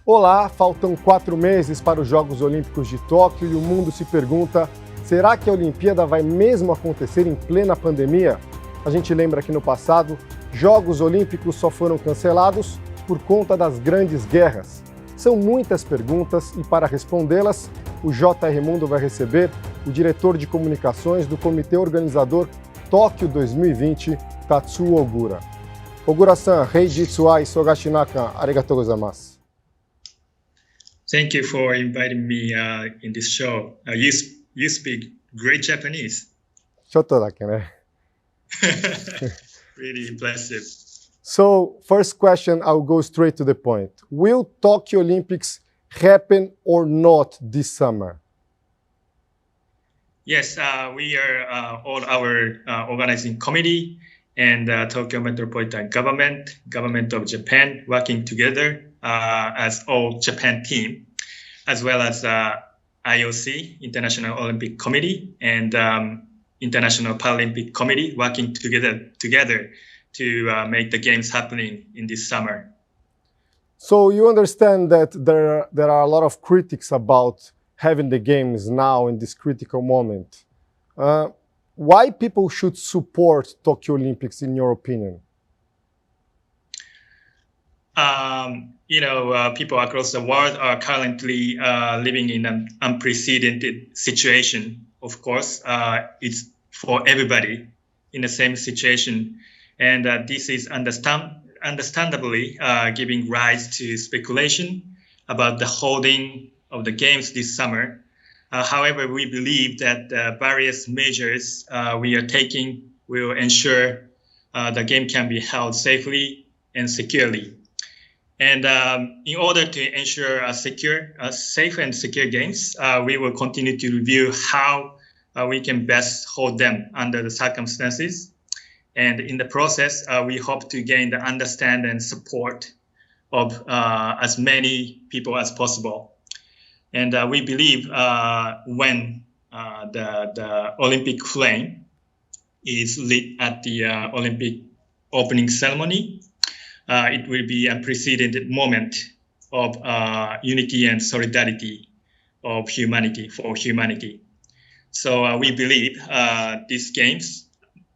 Olá, faltam 4 meses para os Jogos Olímpicos de Tóquio e o mundo se pergunta: será que a Olimpíada vai mesmo acontecer em plena pandemia? A gente lembra que no passado, Jogos Olímpicos só foram cancelados por conta das grandes guerras. São muitas perguntas e para respondê-las, o JR Mundo vai receber o diretor de comunicações do comitê organizador Tóquio 2020, Tatsuo Ogura. Ogura-san, Heijitsu wa isogashi naka, arigatou gozaimasu. Thank you for inviting me in this show. You speak great Japanese. ちょっとだけね。 Really impressive. So, first question, I'll go straight to the point. Will Tokyo Olympics happen or not this summer? Yes, we are all our organizing committee and Tokyo Metropolitan Government of Japan working together as all Japan team, as well as IOC, International Olympic Committee, and International Paralympic Committee working together to make the games happening in this summer. So you understand that there are a lot of critics about having the games now in this critical moment. Why people should support Tokyo Olympics in your opinion? People across the world are currently living in an unprecedented situation. Of course, it's for everybody in the same situation. And this is understandably giving rise to speculation about the holding of the games this summer. However, we believe that various measures we are taking will ensure the game can be held safely and securely. And in order to ensure safe and secure games, we will continue to review how we can best hold them under the circumstances. And in the process, we hope to gain the understanding and support of as many people as possible. And we believe when the Olympic flame is lit at the Olympic opening ceremony, it will be a unprecedented moment of unity and solidarity of humanity for humanity. So we believe these games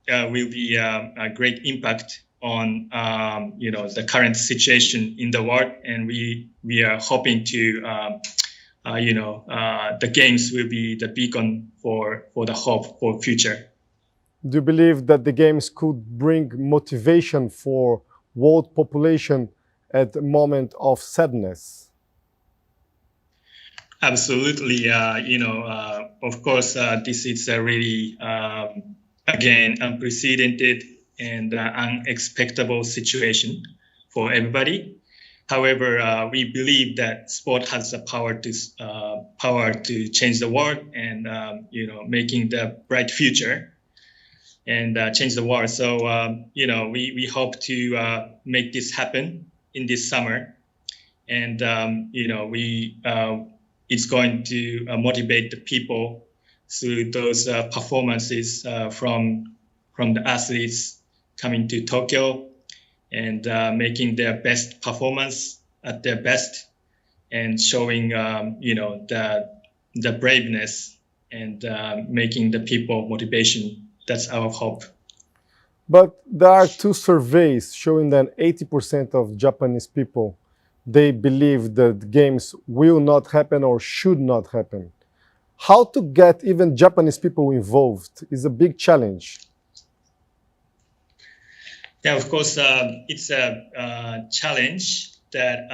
will be a great impact on the current situation in the world, and we are hoping to the games will be the beacon for the hope for future. Do you believe that the games could bring motivation for world population at a moment of sadness? Absolutely. Of course, this is a really, again, unprecedented and unexpected situation for everybody. However, we believe that sport has the power to change the world and making the bright future and change the world. So we hope to make this happen in this summer, and it's going to motivate the people through those performances from the athletes coming to Tokyo and making their best performance at their best and showing the braveness and making the people motivation. That's our hope. But there are 2 surveys showing that 80% of Japanese people, they believe that games will not happen or should not happen. How to get even Japanese people involved is a big challenge. Yeah, of course, it's a challenge that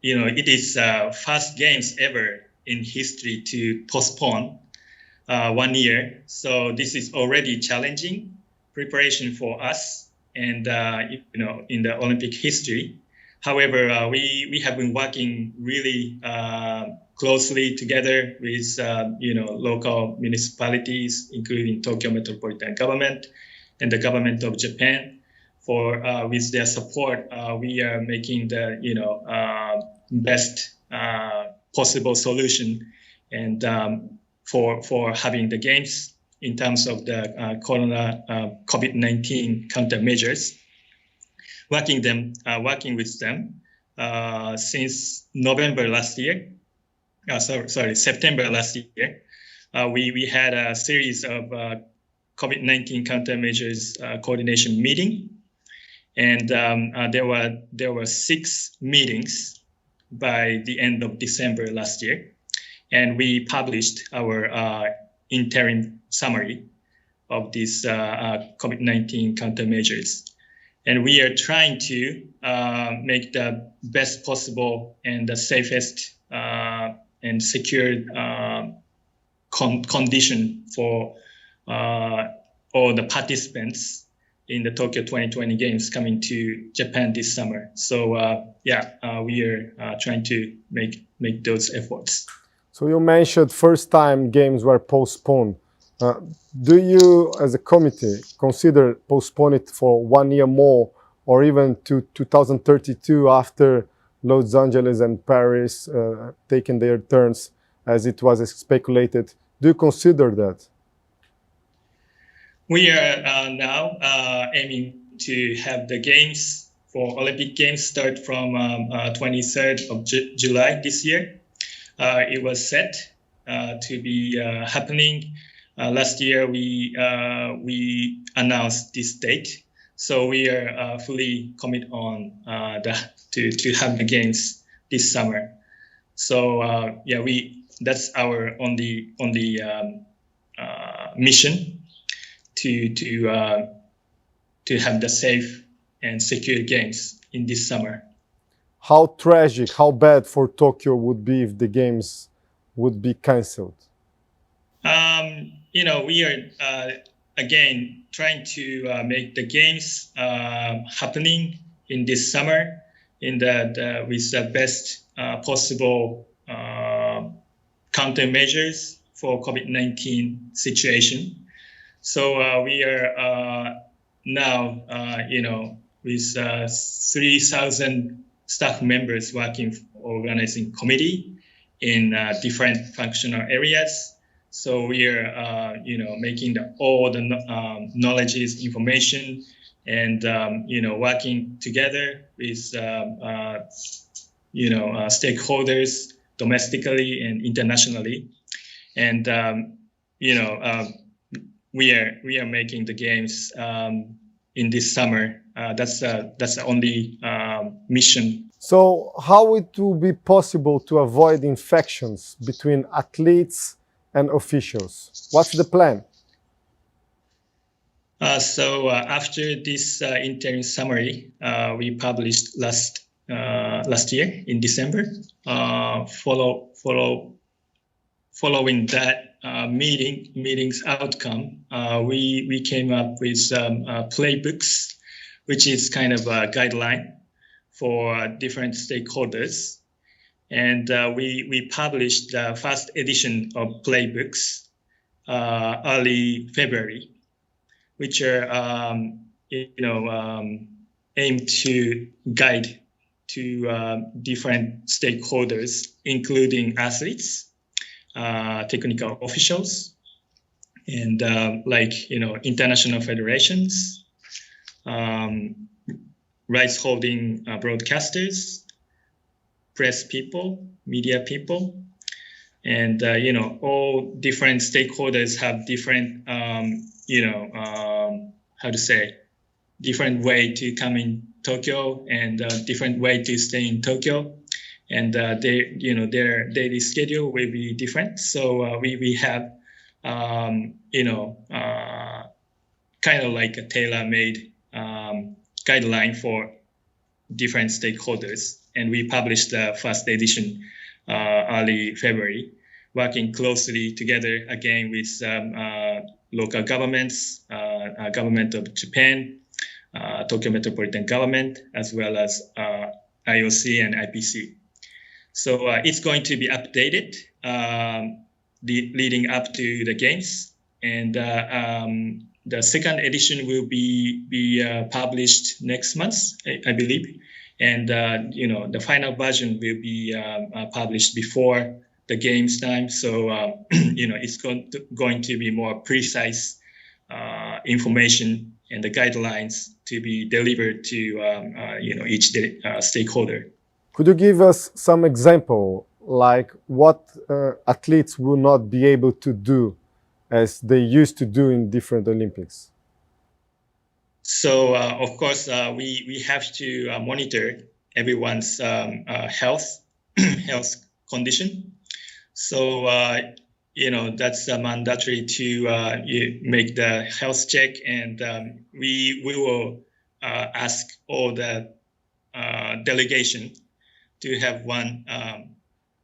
it is first games ever in history to postpone 1 year. So this is already challenging preparation for us and, in the Olympic history. However, we have been working really closely together with, local municipalities, including Tokyo Metropolitan Government and the government of Japan. With their support, we are making the, best possible solution and for having the games in terms of the COVID-19 countermeasures. Working with them since November last year. September last year. We had a series of COVID-19 countermeasures coordination meeting, and there were 6 meetings by the end of December last year, and we published our interim summary of these COVID-19 countermeasures. And we are trying to make the best possible and the safest and secure condition for all the participants in the Tokyo 2020 Games coming to Japan this summer. So we are trying to make those efforts. So you mentioned first time games were postponed. Do you, as a committee, consider postpone it for 1 year more, or even to 2032 after Los Angeles and Paris taking their turns, as it was speculated? Do you consider that? We are now aiming to have the games for Olympic Games start from 23rd of July this year. It was set to be happening. Last year we announced this date, so we are fully committed on to have the games this summer. So that's our only mission to have the safe and secure games in this summer. How tragic, how bad for Tokyo would be if the games would be cancelled? We are again trying to make the games happening in this summer with the best possible countermeasures for COVID-19 situation. So we are now, with 3,000 staff members working organizing committee in different functional areas. So we are, making all the knowledge, information, and working together with stakeholders domestically and internationally, and we are making the games in this summer. That's the only mission. So how it will be possible to avoid infections between athletes and officials? What's the plan? So after this interim summary we published last year in December, following that meeting's outcome, we came up with playbooks, which is kind of a guideline for different stakeholders. And we published the first edition of playbooks early February, which are aimed to guide to different stakeholders, including athletes, technical officials, and international federations, rights-holding broadcasters, press people, media people, and all different stakeholders have different different way to come in Tokyo and different way to stay in Tokyo, and their daily schedule will be different. So we have kind of like a tailor-made guideline for different stakeholders, and we published the first edition early February, working closely together again with local governments, government of Japan, Tokyo Metropolitan Government, as well as IOC and IPC. So it's going to be updated leading up to the games, and the second edition will be published next month, I believe, and the final version will be published before the games time. So it's going to be more precise information and the guidelines to be delivered to each stakeholder. Could you give us some example, like what athletes will not be able to do as they used to do in different Olympics? So, of course, we have to monitor everyone's health health condition. So, that's mandatory to make the health check, and we will ask all the delegation to have one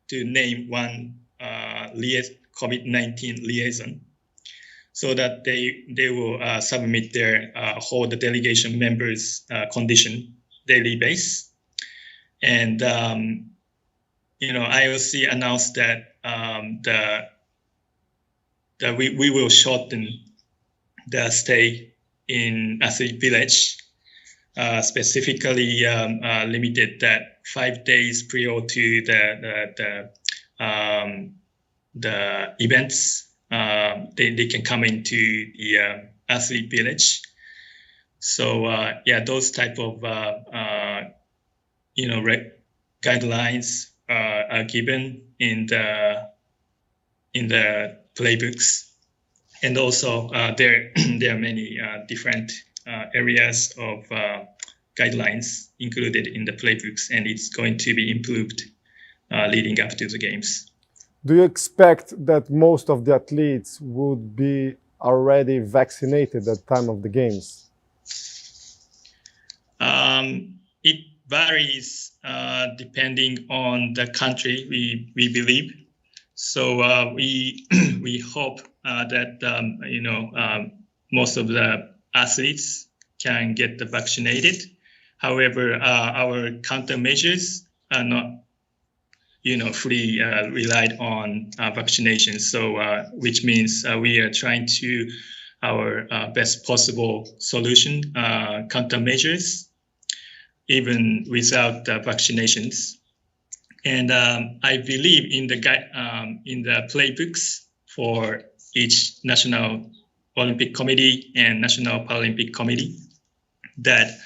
to name one COVID-19 liaison, so that they will submit their whole the delegation members' condition daily base. And IOC announced that we will shorten the stay in athlete village, specifically limited that 5 days prior to the events. They can come into the athlete village. So those type of guidelines are given in the playbooks, and also there are many different areas of guidelines included in the playbooks, and it's going to be improved leading up to the games. Do you expect that most of the athletes would be already vaccinated at the time of the games? It varies depending on the country, we believe. So we hope that most of the athletes can get vaccinated. However, our countermeasures are not fully relied on vaccination. So which means we are trying to our best possible solution, countermeasures, even without vaccinations. And I believe in the playbooks for each National Olympic Committee and National Paralympic Committee that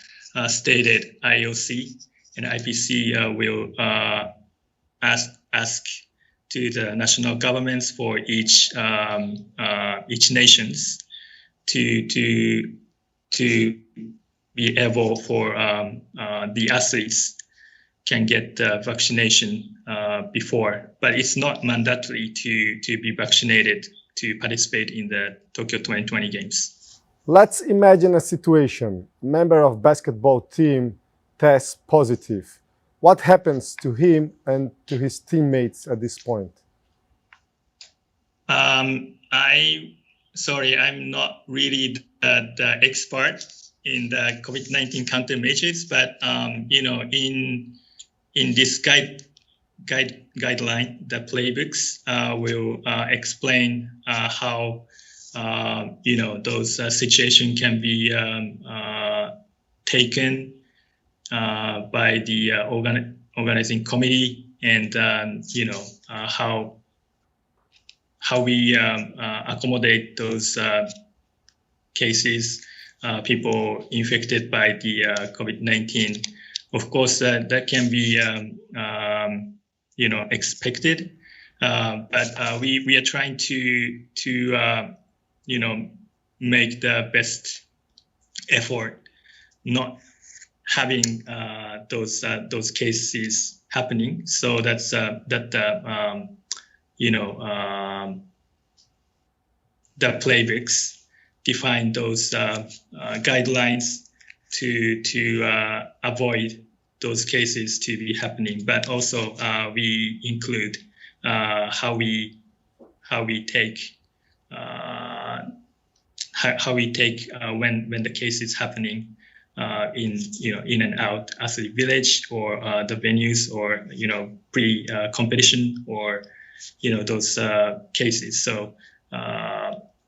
stated IOC and IPC will ask to the national governments for each nations to be able for the athletes can get the vaccination before, but it's not mandatory to be vaccinated to participate in the Tokyo 2020 Games. Let's imagine a situation. A member of basketball team tests positive. What happens to him and to his teammates at this point? I'm not really the expert in the COVID-19 countermeasures, but in this guideline, the playbooks will explain how those situations can be taken by the organizing committee, and how we accommodate those cases, people infected by the COVID-19. Of course, that can be expected, but we are trying to make the best effort, not having those cases happening. So that's the playbooks define those guidelines to avoid those cases to be happening. But also we include how we take when the case is happening in and out athlete village, or the venues, or pre-competition, or those cases. So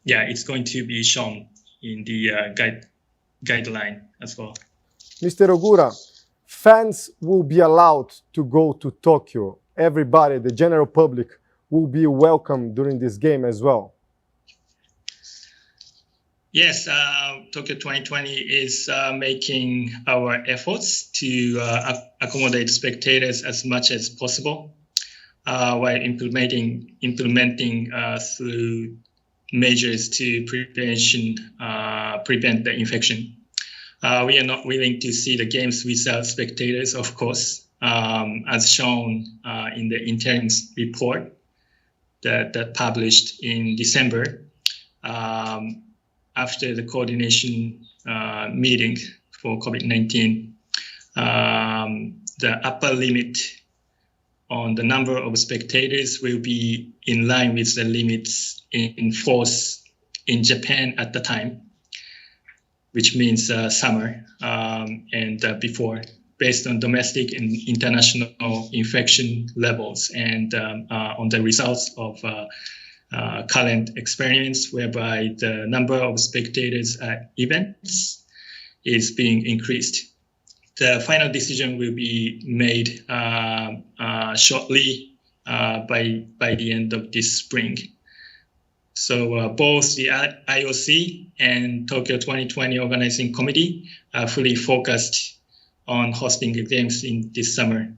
it's going to be shown in the guideline as well. Mr. Ogura, fans will be allowed to go to Tokyo. Everybody, the general public, will be welcome during this game as well. Yes, Tokyo 2020 is making our efforts to accommodate spectators as much as possible while implementing through measures to prevent the infection. We are not willing to see the games without spectators, of course, as shown in the interim report that published in December. After the coordination meeting for COVID-19, the upper limit on the number of spectators will be in line with the limits in force in Japan at the time, which means summer and before, based on domestic and international infection levels and on the results of current experiments, whereby the number of spectators at events is being increased. The final decision will be made shortly by the end of this spring. So both the IOC and Tokyo 2020 Organizing Committee are fully focused on hosting the games in this summer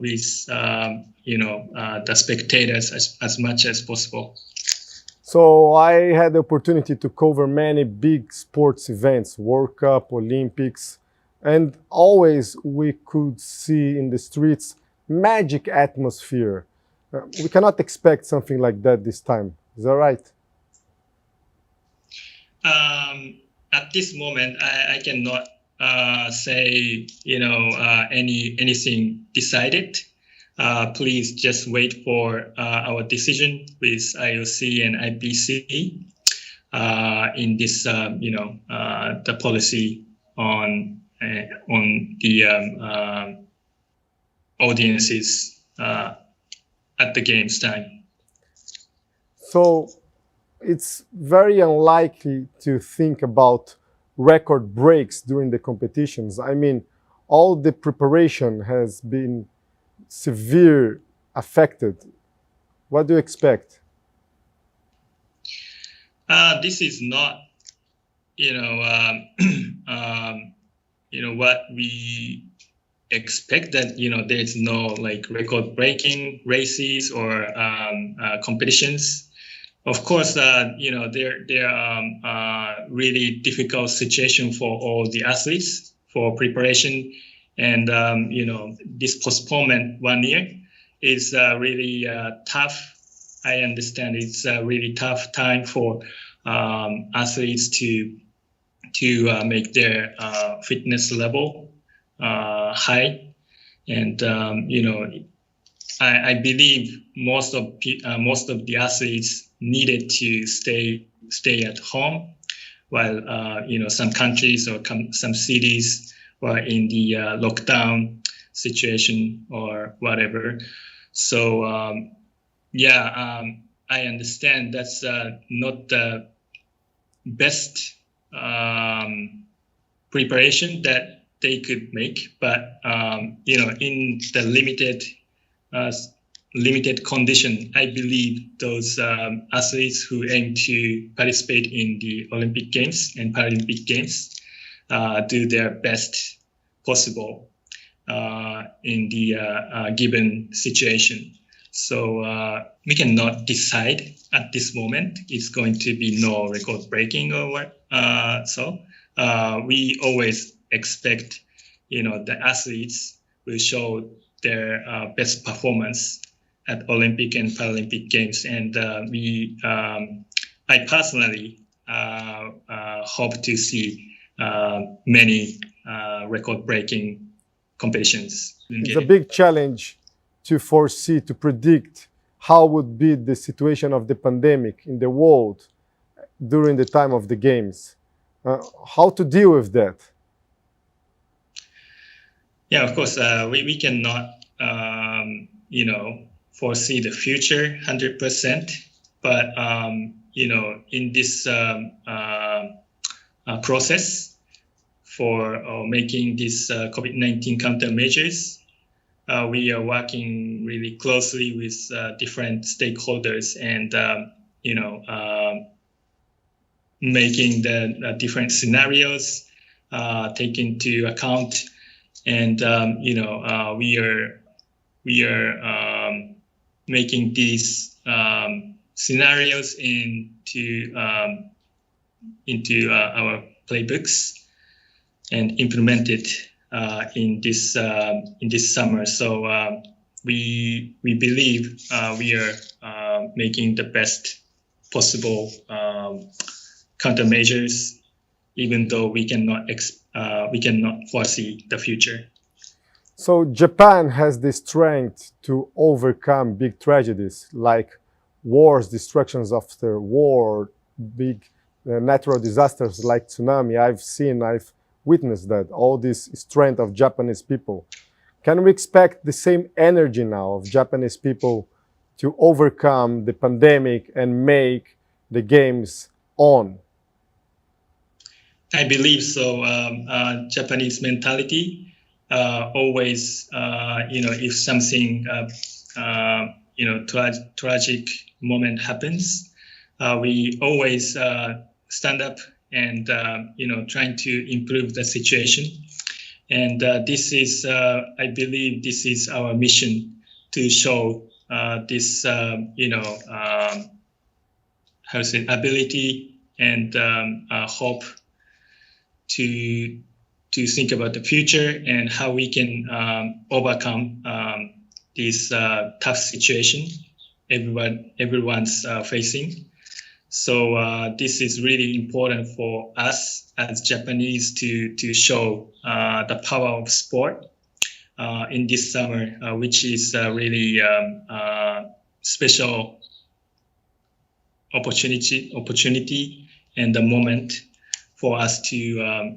with the spectators as much as possible. So I had the opportunity to cover many big sports events, World Cup, Olympics, and always we could see in the streets magic atmosphere. We cannot expect something like that this time. Is that right? At this moment, I cannot say anything decided. Please just wait for our decision with IOC and IBC in this the policy on the audiences at the games time. So it's very unlikely to think about record breaks during the competitions. I mean, all the preparation has been severe affected. What do you expect? This is not, what we expect, that there's no like record-breaking races or competitions. Of course, there are really difficult situation for all the athletes for preparation, and this postponement 1 year is really tough. I understand it's a really tough time for athletes to make their fitness level high, and I believe most of the athletes needed to stay at home, while some countries or some cities were in the lockdown situation or whatever. So I understand that's not the best preparation that they could make, but in the limited condition, I believe those athletes who aim to participate in the Olympic Games and Paralympic Games do their best possible in the given situation. So we cannot decide at this moment. It's going to be no record breaking or what. We always expect, the athletes will show their best performance at Olympic and Paralympic Games, and I personally hope to see many record-breaking competitions. It's a big challenge to foresee, to predict how would be the situation of the pandemic in the world during the time of the games. How to deal with that? Yeah, of course, we cannot, foresee the future 100%. But, in this process for making these COVID-19 countermeasures, we are working really closely with different stakeholders, and, making the different scenarios, take into account, and we are making these scenarios into our playbooks and implement it in this summer. So we believe we are making the best possible countermeasures, even though we cannot foresee the future. So Japan has the strength to overcome big tragedies like wars, destructions after war, big natural disasters like tsunami. I've witnessed that, all this strength of Japanese people. Can we expect the same energy now of Japanese people to overcome the pandemic and make the games on? I believe so. Japanese mentality, always, if something, tragic moment happens, we always stand up and, trying to improve the situation. And this is, I believe this is our mission to show this, ability and hope to think about the future and how we can overcome this tough situation everyone's facing. So this is really important for us as Japanese to show the power of sport in this summer, which is really special opportunity and the moment for us to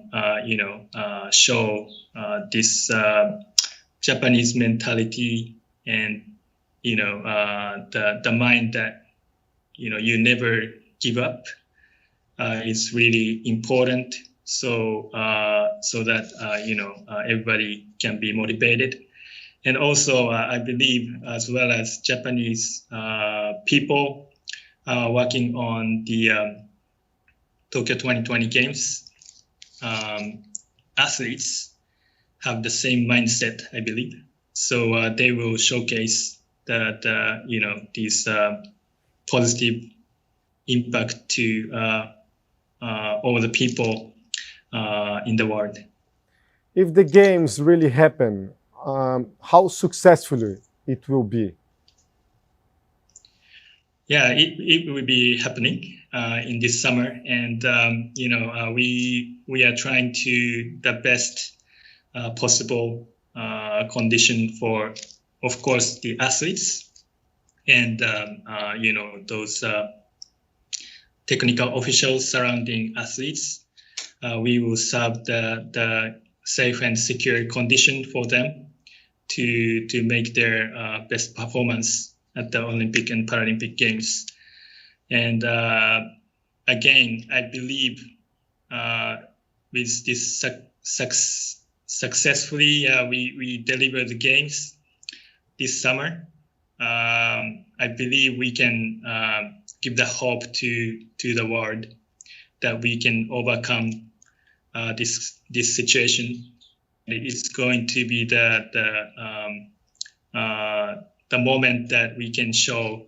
show this Japanese mentality and the mind that you never give up is really important. So that everybody can be motivated, and also I believe as well as Japanese people working on the Tokyo 2020 Games, athletes have the same mindset, I believe. So they will showcase this positive impact to all the people in the world. If the games really happen, how successfully it will be? Yeah, it will be happening in this summer, and we are trying to the best possible condition for, of course, the athletes and those technical officials surrounding athletes. We will serve the safe and secure condition for them to make their best performance at the Olympic and Paralympic Games. And again, I believe with this successfully we deliver the games this summer. I believe we can give the hope to the world that we can overcome this situation. It's going to be the moment that we can show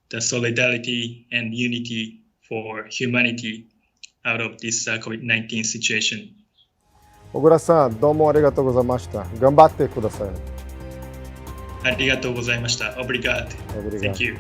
the solidarity and unity for humanity out of this COVID-19 situation. Ogura-san, domo arigatou gozaimashita. Ganbatte kudasai. Arigatou gozaimashita. Obrigado. Thank you.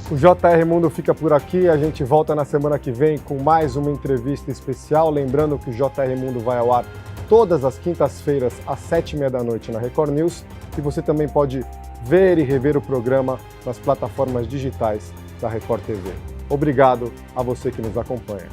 O JR Mundo fica por aqui. A gente volta na semana que vem com mais uma entrevista especial. Lembrando que o JR Mundo vai ao ar todas as quintas-feiras às 19h30 na Record News. E você também pode ver e rever o programa nas plataformas digitais da Record TV. Obrigado a você que nos acompanha.